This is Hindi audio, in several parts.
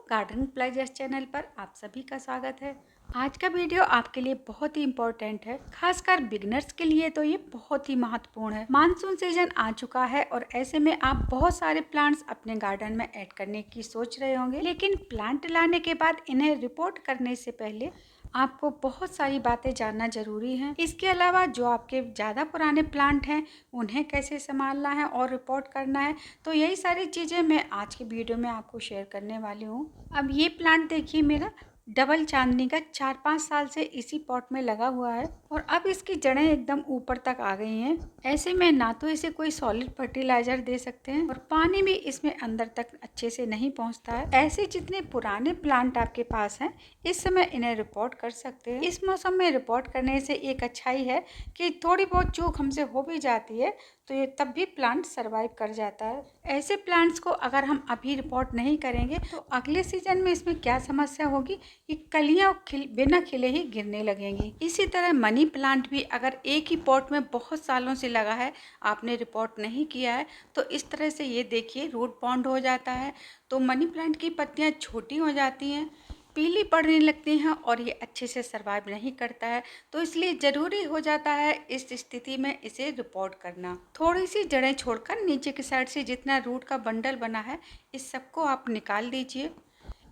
गार्डन प्लेजर्स चैनल पर आप सभी का स्वागत है। आज का वीडियो आपके लिए बहुत ही इम्पोर्टेंट है, खासकर बिगनर्स के लिए तो ये बहुत ही महत्वपूर्ण है। मानसून सीजन आ चुका है और ऐसे में आप बहुत सारे प्लांट्स अपने गार्डन में ऐड करने की सोच रहे होंगे, लेकिन प्लांट लाने के बाद इन्हें रिपोर्ट करने से पहले आपको बहुत सारी बातें जानना जरूरी है। इसके अलावा जो आपके ज़्यादा पुराने प्लांट हैं उन्हें कैसे संभालना है और रिपोर्ट करना है, तो यही सारी चीज़ें मैं आज के वीडियो में आपको शेयर करने वाली हूँ। अब ये प्लांट देखिए, मेरा डबल चांदनी का 4-5 साल से इसी पॉट में लगा हुआ है और अब इसकी जड़ें एकदम ऊपर तक आ गई हैं। ऐसे में ना तो इसे कोई सॉलिड फर्टिलाइजर दे सकते हैं और पानी भी इसमें अंदर तक अच्छे से नहीं पहुंचता है। ऐसे जितने पुराने प्लांट आपके पास हैं इस समय इन्हें रिपोर्ट कर सकते हैं। इस मौसम में रिपोर्ट करने से एक अच्छाई है कि थोड़ी बहुत चूक हमसे हो भी जाती है तो ये तब भी प्लांट सरवाइव कर जाता है। ऐसे प्लांट्स को अगर हम अभी रिपोर्ट नहीं करेंगे तो अगले सीजन में इसमें क्या समस्या होगी, ये कलियां बिना खिले ही गिरने लगेंगी। इसी तरह मनी प्लांट भी अगर एक ही पॉट में बहुत सालों से लगा है, आपने रिपोर्ट नहीं किया है, तो इस तरह से ये देखिए रूट बॉन्ड हो जाता है। तो मनी प्लांट की पत्तियां छोटी हो जाती हैं, पीली पड़ने लगती हैं और ये अच्छे से सर्वाइव नहीं करता है। तो इसलिए ज़रूरी हो जाता है इस स्थिति में इसे रिपोर्ट करना। थोड़ी सी जड़ें छोड़कर नीचे की साइड से जितना रूट का बंडल बना है इस सबको आप निकाल दीजिए।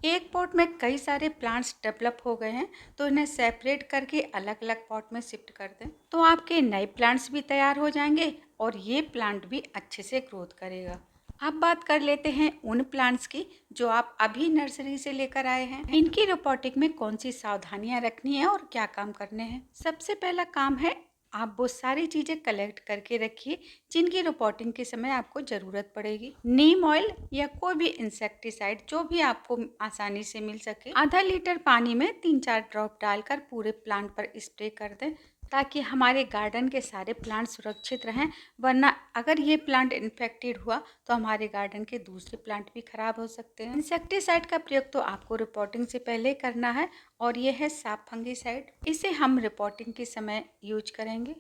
एक पॉट में कई सारे प्लांट्स डेवलप हो गए हैं तो इन्हें सेपरेट करके अलग अलग पॉट में शिफ्ट कर दें, तो आपके नए प्लांट्स भी तैयार हो जाएंगे और ये प्लांट भी अच्छे से ग्रोथ करेगा। अब बात कर लेते हैं उन प्लांट्स की जो आप अभी नर्सरी से लेकर आए हैं। इनकी रिपोर्टिंग में कौन सी सावधानियां रखनी है और क्या काम करने हैं। सबसे पहला काम है, आप वो सारी चीजें कलेक्ट करके रखिए जिनकी रिपोर्टिंग के समय आपको जरूरत पड़ेगी। नीम ऑयल या कोई भी इंसेक्टिसाइड जो भी आपको आसानी से मिल सके, आधा लीटर पानी में 3-4 ड्रॉप डालकर पूरे प्लांट पर स्प्रे कर दें ताकि हमारे गार्डन के सारे प्लांट सुरक्षित रहें। वरना अगर ये प्लांट इन्फेक्टेड हुआ तो हमारे गार्डन के दूसरे प्लांट भी खराब हो सकते हैं। इंसेक्टिसाइड का प्रयोग तो आपको रिपोर्टिंग से पहले करना है और ये है साफ फंगीसाइड। इसे हम रिपोर्टिंग के समय यूज करेंगे।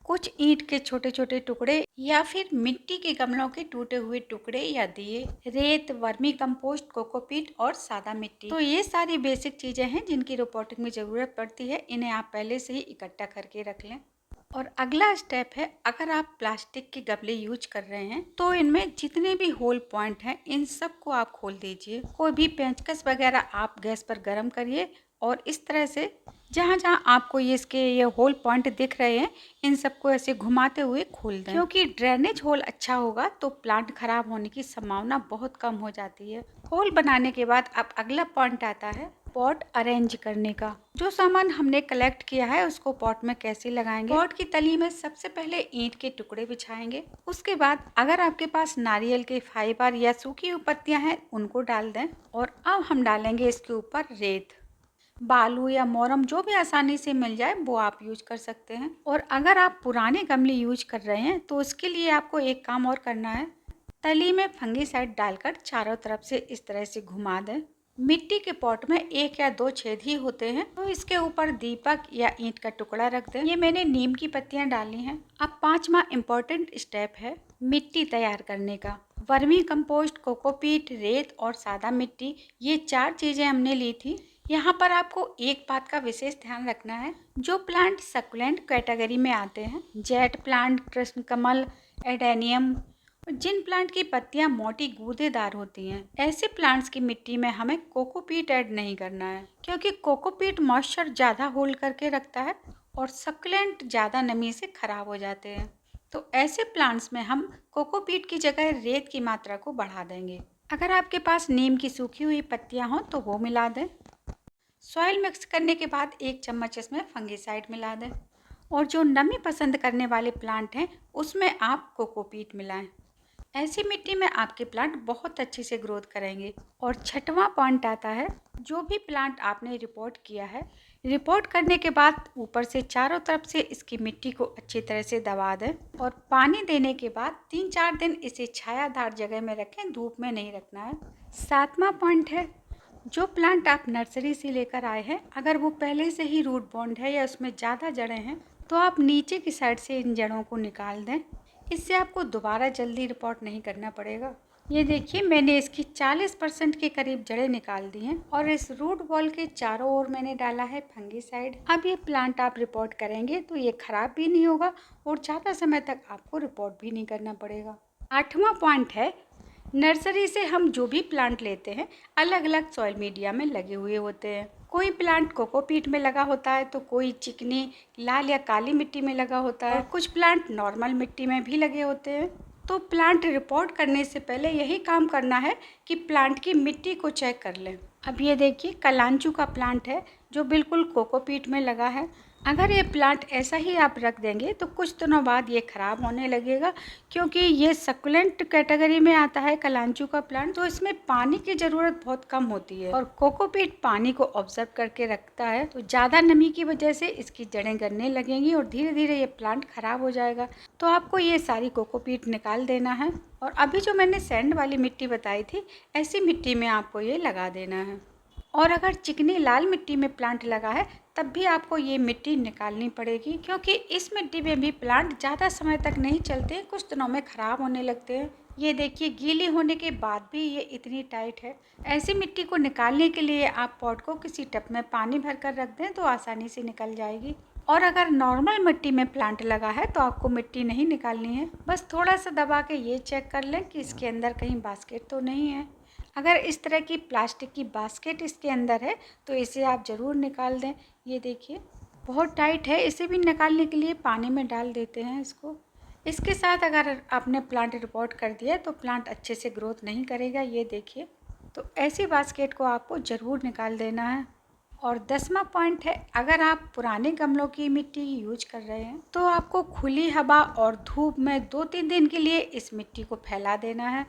कुछ ईंट के छोटे छोटे टुकड़े या फिर मिट्टी के गमलों के टूटे हुए टुकड़े या दिए, रेत, वर्मी कंपोस्ट, कोकोपीट और सादा मिट्टी, तो ये सारी बेसिक चीजें हैं जिनकी रिपोर्टिंग में जरूरत पड़ती है। इन्हें आप पहले से ही इकट्ठा करके रख लें। और अगला स्टेप है, अगर आप प्लास्टिक के गमले यूज कर रहे हैं तो इनमें जितने भी होल पॉइंट हैं इन सबको आप खोल दीजिए। कोई भी पेंचकस वगैरह आप गैस पर गर्म करिए और इस तरह से जहाँ जहाँ आपको ये होल पॉइंट दिख रहे हैं इन सबको ऐसे घुमाते हुए खोल दें, क्योंकि ड्रेनेज होल अच्छा होगा तो प्लांट खराब होने की संभावना बहुत कम हो जाती है। होल बनाने के बाद अब अगला पॉइंट आता है पॉट अरेंज करने का। जो सामान हमने कलेक्ट किया है उसको पॉट में कैसे लगाएंगे। पॉट की तली में सबसे पहले ईंट के टुकड़े बिछाएंगे। उसके बाद अगर आपके पास नारियल के फाइबर या सूखी हुई पत्तियां हैं उनको डाल दें और अब हम डालेंगे इसके ऊपर रेत, बालू या मोरम जो भी आसानी से मिल जाए वो आप यूज कर सकते हैं। और अगर आप पुराने गमले यूज कर रहे हैं तो उसके लिए आपको एक काम और करना है, तली में फंगीसाइड डालकर चारों तरफ से इस तरह से घुमा दें। मिट्टी के पॉट में 1 या 2 छेद ही होते हैं तो इसके ऊपर दीपक या ईंट का टुकड़ा रख दें। ये मैंने नीम की पत्तियां डाली हैं। अब 5वां इम्पोर्टेंट स्टेप है मिट्टी तैयार करने का। वर्मी कंपोस्ट, कोकोपीट, रेत और सादा मिट्टी, ये 4 चीजें हमने ली थी। यहाँ पर आपको एक बात का विशेष ध्यान रखना है, जो प्लांट सक्युलेंट कैटेगरी में आते हैं, जेट प्लांट, कृष्ण कमल, एडेनियम, जिन प्लांट की पत्तियां मोटी गूदेदार होती हैं, ऐसे प्लांट्स की मिट्टी में हमें कोकोपीट ऐड नहीं करना है, क्योंकि कोकोपीट मॉइस्चर ज़्यादा होल्ड करके रखता है और सक्युलेंट ज़्यादा नमी से खराब हो जाते हैं। तो ऐसे प्लांट्स में हम कोकोपीट की जगह रेत की मात्रा को बढ़ा देंगे। अगर आपके पास नीम की सूखी हुई पत्तियां हों तो वो मिला दें। सॉइल मिक्स करने के बाद 1 चम्मच इसमें फंगीसाइड मिला दें और जो नमी पसंद करने वाले प्लांट हैं उसमें आप कोकोपीट मिलाएं। ऐसी मिट्टी में आपके प्लांट बहुत अच्छे से ग्रोथ करेंगे। और 6वां पॉइंट आता है, जो भी प्लांट आपने रिपोर्ट किया है, रिपोर्ट करने के बाद ऊपर से चारों तरफ से इसकी मिट्टी को अच्छी तरह से दबा दें और पानी देने के बाद 3-4 दिन इसे छायादार जगह में रखें, धूप में नहीं रखना है। 7वां पॉइंट है, जो प्लांट आप नर्सरी से लेकर आए हैं अगर वो पहले से ही रूट बॉन्ड है या उसमें ज़्यादा जड़ें हैं तो आप नीचे की साइड से इन जड़ों को निकाल दें। इससे आपको दोबारा जल्दी रिपोर्ट नहीं करना पड़ेगा। ये देखिए मैंने इसकी 40% के करीब जड़ें निकाल दी हैं और इस रूट बॉल के चारों ओर मैंने डाला है फंगीसाइड। अब ये प्लांट आप रिपोर्ट करेंगे तो ये खराब भी नहीं होगा और ज़्यादा समय तक आपको रिपोर्ट भी नहीं करना पड़ेगा। 8वां पॉइंट है, नर्सरी से हम जो भी प्लांट लेते हैं अलग अलग सॉइल मीडिया में लगे हुए होते हैं। कोई प्लांट कोकोपीट में लगा होता है तो कोई चिकनी लाल या काली मिट्टी में लगा होता है, कुछ प्लांट नॉर्मल मिट्टी में भी लगे होते हैं। तो प्लांट रिपोर्ट करने से पहले यही काम करना है कि प्लांट की मिट्टी को चेक कर लें। अब ये देखिए कलांचू का प्लांट है जो बिल्कुल कोकोपीट में लगा है। अगर ये प्लांट ऐसा ही आप रख देंगे तो कुछ दिनों बाद ये ख़राब होने लगेगा, क्योंकि ये सक्युलेंट कैटेगरी में आता है कलांचू का प्लांट, तो इसमें पानी की ज़रूरत बहुत कम होती है और कोकोपीट पानी को ऑब्जर्व करके रखता है। तो ज़्यादा नमी की वजह से इसकी जड़ें गलने लगेंगी और धीरे धीरे ये प्लांट ख़राब हो जाएगा। तो आपको ये सारी कोकोपीट निकाल देना है और अभी जो मैंने सैंड वाली मिट्टी बताई थी ऐसी मिट्टी में आपको ये लगा देना है। और अगर चिकनी लाल मिट्टी में प्लांट लगा है तब भी आपको ये मिट्टी निकालनी पड़ेगी, क्योंकि इस मिट्टी में भी प्लांट ज़्यादा समय तक नहीं चलते, कुछ दिनों में ख़राब होने लगते हैं। ये देखिए गीली होने के बाद भी ये इतनी टाइट है। ऐसी मिट्टी को निकालने के लिए आप पॉट को किसी टब में पानी भर कर रख दें तो आसानी से निकल जाएगी। और अगर नॉर्मल मिट्टी में प्लांट लगा है तो आपको मिट्टी नहीं निकालनी है, बस थोड़ा सा दबा के ये चेक कर लें कि इसके अंदर कहीं बास्केट तो नहीं है। अगर इस तरह की प्लास्टिक की बास्केट इसके अंदर है तो इसे आप ज़रूर निकाल दें। ये देखिए बहुत टाइट है, इसे भी निकालने के लिए पानी में डाल देते हैं इसको। इसके साथ अगर आपने प्लांट रिपोर्ट कर दिया तो प्लांट अच्छे से ग्रोथ नहीं करेगा। ये देखिए, तो ऐसी बास्केट को आपको ज़रूर निकाल देना है। और 10वां पॉइंट है, अगर आप पुराने गमलों की मिट्टी यूज कर रहे हैं तो आपको खुली हवा और धूप में 2-3 दिन के लिए इस मिट्टी को फैला देना है,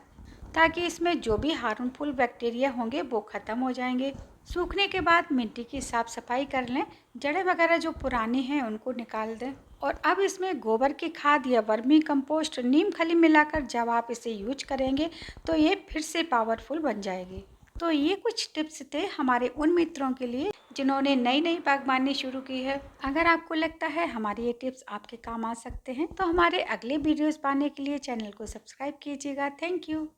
ताकि इसमें जो भी हार्मफुल बैक्टीरिया होंगे वो ख़त्म हो जाएंगे। सूखने के बाद मिट्टी की साफ़ सफाई कर लें, जड़ें वगैरह जो पुरानी हैं उनको निकाल दें। और अब इसमें गोबर की खाद या वर्मी कंपोस्ट, नीम खली मिलाकर जब आप इसे यूज करेंगे तो ये फिर से पावरफुल बन जाएगी। तो ये कुछ टिप्स थे हमारे उन मित्रों के लिए जिन्होंने नई नई बागबानी शुरू की है। अगर आपको लगता है हमारे ये टिप्स आपके काम आ सकते हैं तो हमारे अगले वीडियोस पाने के लिए चैनल को सब्सक्राइब कीजिएगा। Thank you.